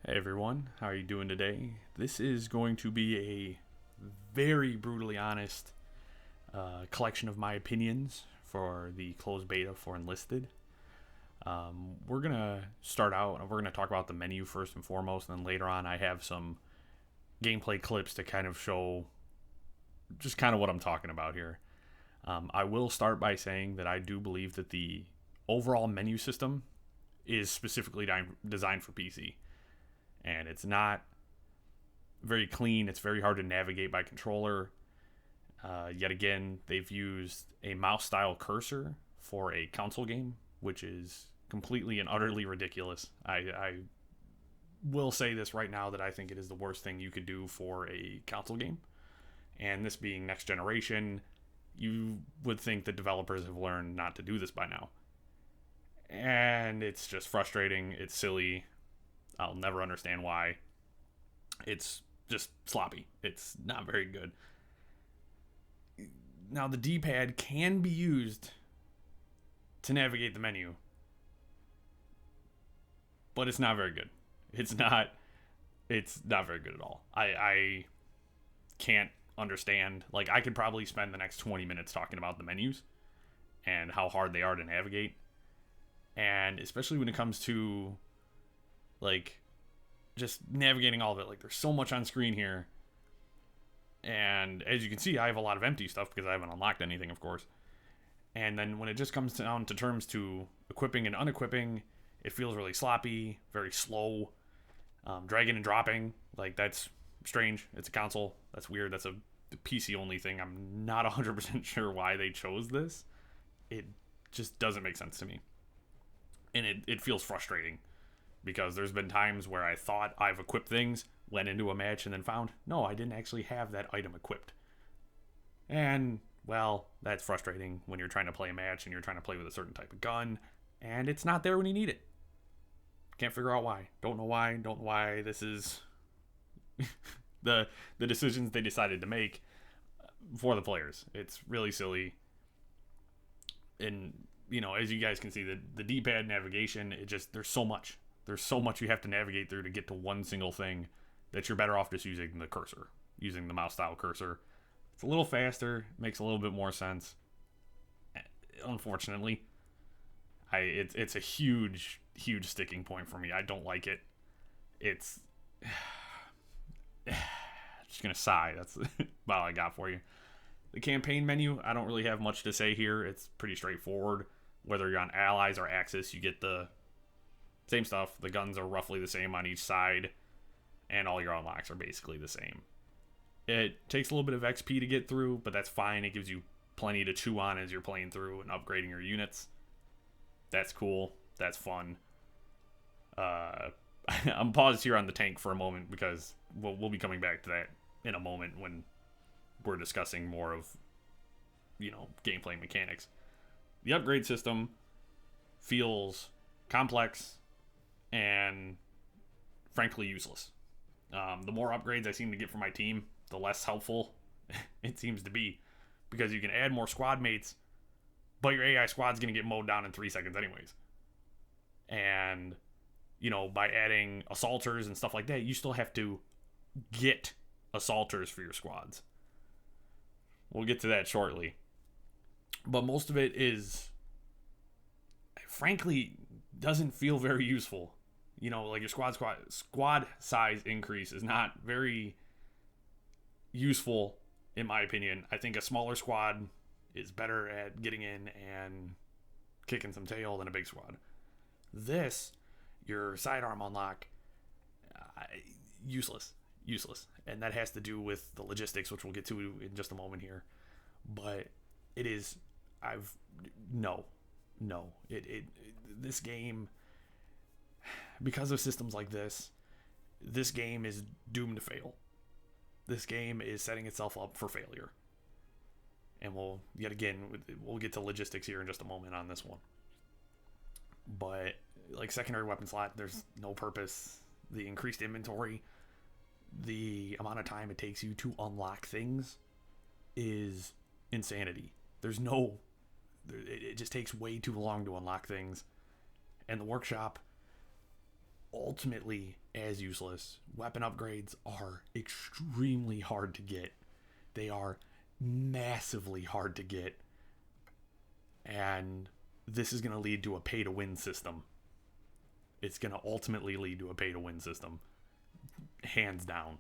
Hey everyone, how are you doing today? This is going to be a very brutally honest collection of my opinions for the closed beta for Enlisted. We're going to start out and we're going to talk about the menu first and foremost, and then later on, I have some gameplay clips to kind of show just kind of what I'm talking about here. I will start by saying that I do believe that the overall menu system is specifically designed for PC, and it's not very clean. It's very hard to navigate by controller. Yet again, they've used a mouse style cursor for a console game, which is completely and utterly ridiculous. I will say this right now that I think it is the worst thing you could do for a console game. And this being next generation, you would think that developers have learned not to do this by now. And it's just frustrating. It's silly. I'll never understand why. It's just sloppy. It's not very good. Now, the D pad can be used to navigate the menu, but it's not very good. It's not. It's not very good at all. I can't understand. Like, I could probably spend the next 20 minutes talking about the menus and how hard they are to navigate. And especially when it comes to, like, just navigating all of it. Like, there's so much on screen here. And as you can see, I have a lot of empty stuff because I haven't unlocked anything, of course. And then when it just comes down to terms to equipping and unequipping, it feels really sloppy, very slow, dragging and dropping. Like, that's strange. It's a console. That's weird. That's a PC only thing. I'm not 100% sure why they chose this. It just doesn't make sense to me. And it feels frustrating because there's been times where I thought I've equipped things, went into a match, and then found, no, I didn't actually have that item equipped. And, well, that's frustrating when you're trying to play a match and you're trying to play with a certain type of gun, and it's not there when you need it. Can't figure out why. Don't know why. Don't know why this is the decisions they decided to make for the players. It's really silly. And, as you guys can see, the D-pad navigation, there's so much. There's so much you have to navigate through to get to one single thing that you're better off just using the cursor, using the mouse style cursor. It's a little faster, makes a little bit more sense. Unfortunately, it's a huge sticking point for me. I don't like it. It's just gonna sigh. That's about all I got for you. The campaign menu, I don't really have much to say here. It's pretty straightforward. Whether you're on Allies or Axis, you get the same stuff. The guns are roughly the same on each side, and all your unlocks are basically the same. It takes a little bit of XP to get through, but that's fine. It gives you plenty to chew on as you're playing through and upgrading your units. That's cool. That's fun. I'm paused here on the tank for a moment because we'll be coming back to that in a moment when we're discussing more of, gameplay mechanics. The upgrade system feels complex and frankly useless. The more upgrades I seem to get from my team, the less helpful it seems to be, because you can add more squad mates, but your AI squad's going to get mowed down in 3 seconds anyways. And, by adding assaulters and stuff like that, you still have to get assaulters for your squads. We'll get to that shortly. But most of it is, frankly, doesn't feel very useful. Like your squad size increase is not very useful, in my opinion. I think a smaller squad is better at getting in and kicking some tail than a big squad. Your sidearm unlock, useless. And that has to do with the logistics, which we'll get to in just a moment here. But it is, no. This game, because of systems like this game is doomed to fail. This game is setting itself up for failure. And we'll get to logistics here in just a moment on this one. But, like, secondary weapon slot, there's no purpose. The increased inventory, the amount of time it takes you to unlock things is insanity. It just takes way too long to unlock things. And the workshop, all ultimately as useless. Weapon upgrades are extremely hard to get. They are massively hard to get. And this is going to lead to a pay to win system. It's going to ultimately lead to a pay to win system. Hands down.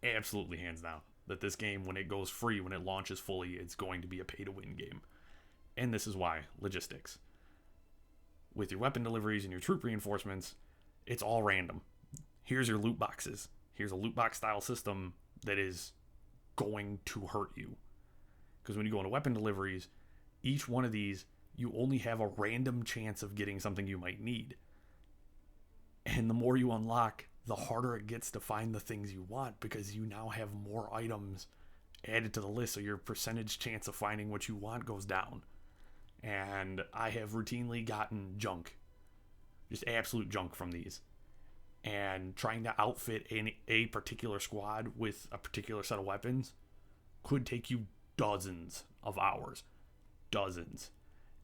Absolutely hands down. That this game, when it goes free, when it launches fully, it's going to be a pay to win game. And this is why. Logistics. With your weapon deliveries and your troop reinforcements, it's all random. Here's your loot boxes. Here's a loot box style system that is going to hurt you. Because when you go into weapon deliveries, each one of these, you only have a random chance of getting something you might need. And the more you unlock, the harder it gets to find the things you want, because you now have more items added to the list, so your percentage chance of finding what you want goes down. And I have routinely gotten junk. Just absolute junk from these. And trying to outfit a particular squad with a particular set of weapons could take you dozens of hours. Dozens.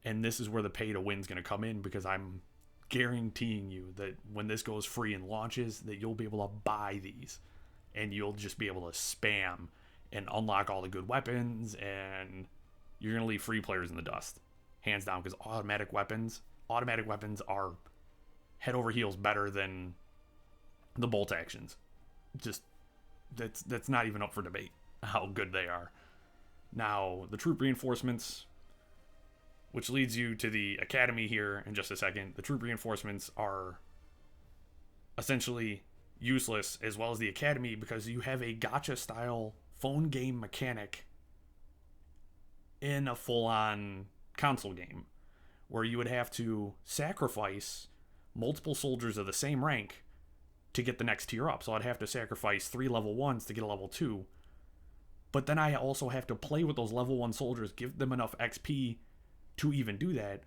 And this is where the pay to win is going to come in, because I'm guaranteeing you that when this goes free and launches, that you'll be able to buy these. And you'll just be able to spam and unlock all the good weapons, and you're going to leave free players in the dust. Hands down, because automatic weapons are head over heels better than the bolt actions. Just, that's not even up for debate how good they are. Now, the troop reinforcements, which leads you to the academy here in just a second. The troop reinforcements are essentially useless, as well as the academy, because you have a gacha style phone game mechanic in a full-on console game, where you would have to sacrifice multiple soldiers of the same rank to get the next tier up. So I'd have to sacrifice 3 level 1s to get a level 2. But then I also have to play with those level 1 soldiers, give them enough XP to even do that.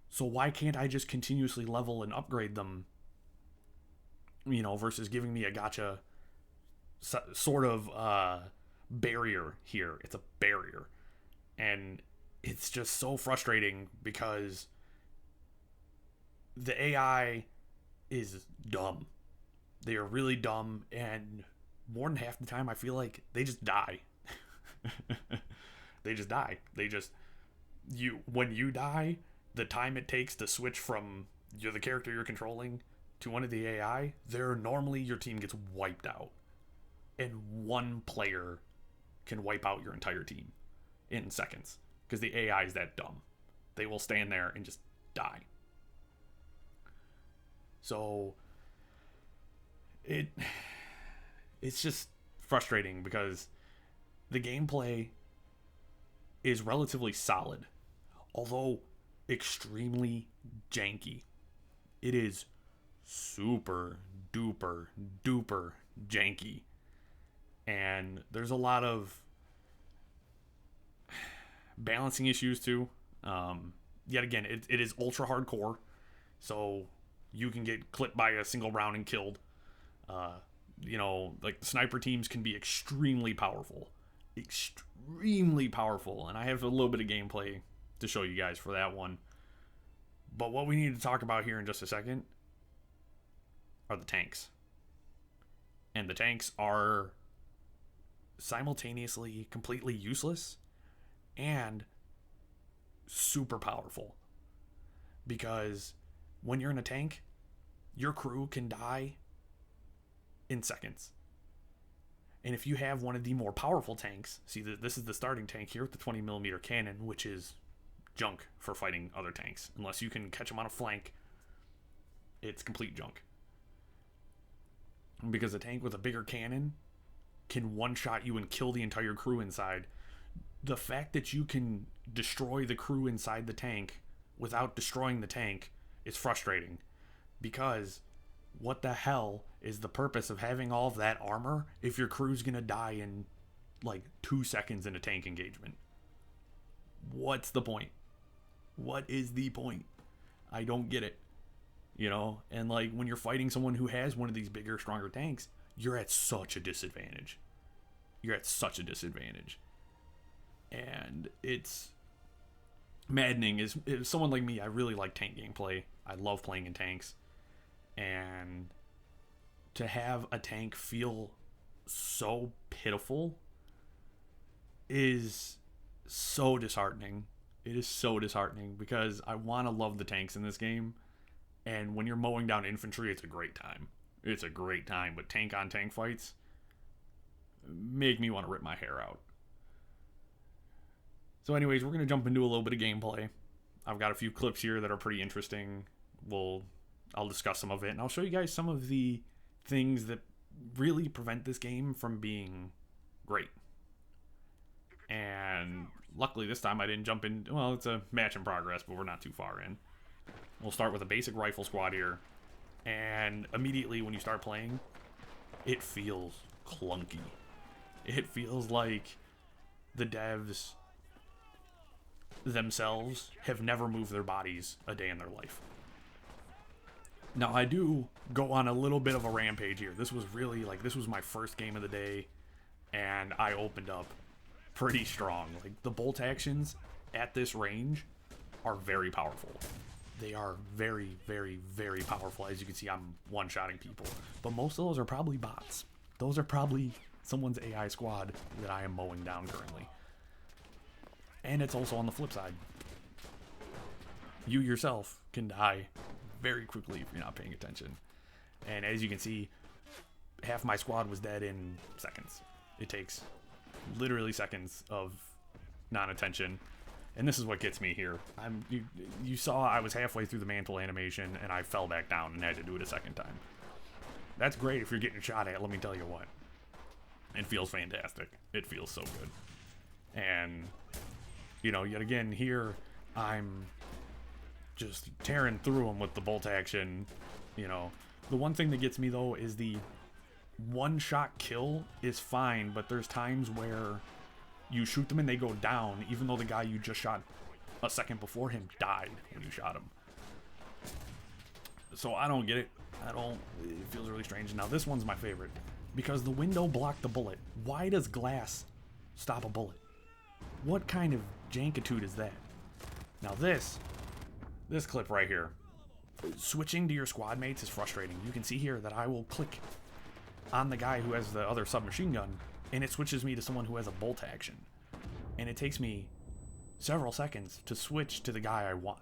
So why can't I just continuously level and upgrade them, versus giving me a gacha sort of barrier here. It's a barrier. And it's just so frustrating, because the AI is dumb. They are really dumb, and more than half the time I feel like they just die. They just die. When you die, the time it takes to switch from you're the character you're controlling to one of the AI, normally your team gets wiped out. And one player can wipe out your entire team in seconds, because the AI is that dumb. They will stand there and just die. So it's just frustrating, because the gameplay is relatively solid, although extremely janky. It is super duper duper janky, and there's a lot of balancing issues too. Yet again, it is ultra hardcore, so you can get clipped by a single round and killed. Like the sniper teams can be extremely powerful, and I have a little bit of gameplay to show you guys for that one. But what we need to talk about here in just a second are the tanks. And the tanks are simultaneously completely useless and super powerful. Because when you're in a tank, your crew can die in seconds. And if you have one of the more powerful tanks, see, this is the starting tank here with the 20mm cannon, which is junk for fighting other tanks. Unless you can catch them on a flank, it's complete junk. Because a tank with a bigger cannon can one-shot you and kill the entire crew inside. The fact that you can destroy the crew inside the tank without destroying the tank is frustrating. Because what the hell is the purpose of having all of that armor if your crew's gonna die in like 2 seconds in a tank engagement? What's the point? What is the point? I don't get it. And like when you're fighting someone who has one of these bigger, stronger tanks, you're at such a disadvantage. And it's maddening. As someone like me, I really like tank gameplay. I love playing in tanks. And to have a tank feel so pitiful is so disheartening. It is so disheartening because I want to love the tanks in this game. And when you're mowing down infantry, it's a great time. It's a great time. But tank on tank fights make me want to rip my hair out. So anyways, we're going to jump into a little bit of gameplay. I've got a few clips here that are pretty interesting. I'll discuss some of it, and I'll show you guys some of the things that really prevent this game from being great. And luckily this time I didn't jump in. Well, it's a match in progress, but we're not too far in. We'll start with a basic rifle squad here. And immediately when you start playing, it feels clunky. It feels like the devs themselves have never moved their bodies a day in their life. Now, I do go on a little bit of a rampage here. This was really, this was my first game of the day, and I opened up pretty strong. The bolt actions at this range are very powerful. They are very, very, very powerful. As you can see, I'm one-shotting people. But most of those are probably bots. Those are probably someone's AI squad that I am mowing down currently. And it's also on the flip side. You yourself can die very quickly if you're not paying attention. And as you can see, half my squad was dead in seconds. It takes literally seconds of non-attention. And this is what gets me here. You saw I was halfway through the mantle animation and I fell back down and had to do it a second time. That's great if you're getting shot at, let me tell you what. It feels fantastic. It feels so good. And yet again, here, I'm just tearing through them with the bolt action. The one thing that gets me, though, is the one-shot kill is fine, but there's times where you shoot them and they go down, even though the guy you just shot a second before him died when you shot him. So I don't get it. It feels really strange. Now, this one's my favorite, because the window blocked the bullet. Why does glass stop a bullet? What kind of jankitude is that? Now this clip right here, switching to your squad mates is frustrating. You can see here that I will click on the guy who has the other submachine gun, and it switches me to someone who has a bolt action. And it takes me several seconds to switch to the guy I want.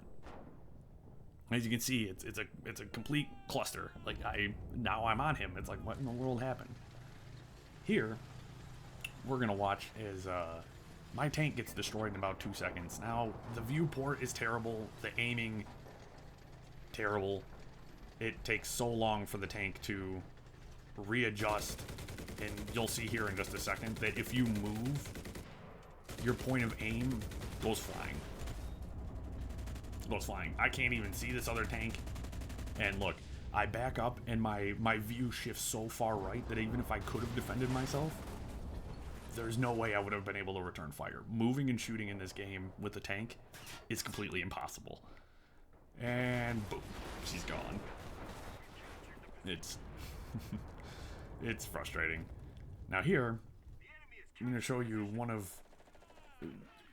As you can see, it's a complete cluster. Now I'm on him. It's like, what in the world happened? Here, we're gonna watch as my tank gets destroyed in about 2 seconds. Now, the viewport is terrible. The aiming, terrible. It takes so long for the tank to readjust. And you'll see here in just a second that if you move, your point of aim goes flying. Goes flying. I can't even see this other tank. And look, I back up and my view shifts so far right that even if I could have defended myself, there's no way I would have been able to return fire. Moving and shooting in this game with the tank is completely impossible. And boom, she's gone. It's it's frustrating. Now here, I'm going to show you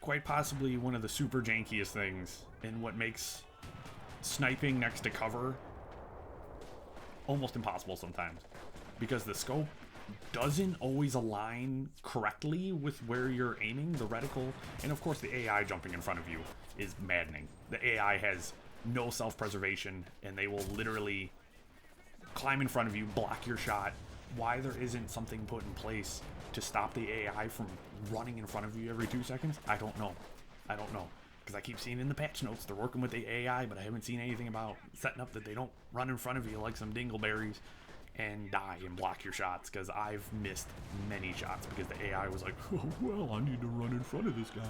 quite possibly one of the super jankiest things and what makes sniping next to cover almost impossible sometimes. Because the scope doesn't always align correctly with where you're aiming, the reticle, and of course the AI jumping in front of you is maddening. The AI has no self-preservation, and they will literally climb in front of you, block your shot. Why there isn't something put in place to stop the AI from running in front of you every 2 seconds, I don't know. Because I keep seeing in the patch notes they're working with the AI, but I haven't seen anything about setting up that they don't run in front of you like some dingleberries and die and block your shots, because I've missed many shots because the AI was like, oh, well, I need to run in front of this guy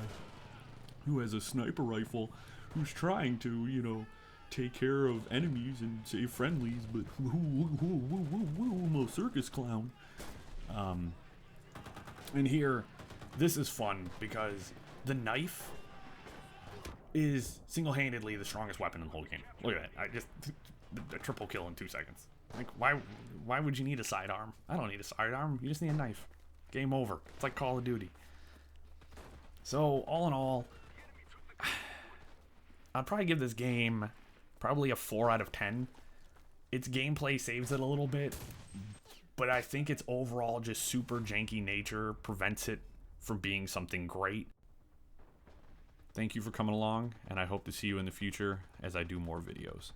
who has a sniper rifle, who's trying to, take care of enemies and save friendlies, but I'm a circus clown. And here, this is fun because the knife is single-handedly the strongest weapon in the whole game. Look at that. A triple kill in 2 seconds. Why would you need a sidearm? I don't need a sidearm. You just need a knife. Game over. It's like Call of Duty. So, all in all, I'd probably give this game probably a 4 out of 10. its gameplay saves it a little bit, but I think its overall just super janky nature prevents it from being something great. Thank you for coming along, and I hope to see you in the future as I do more videos.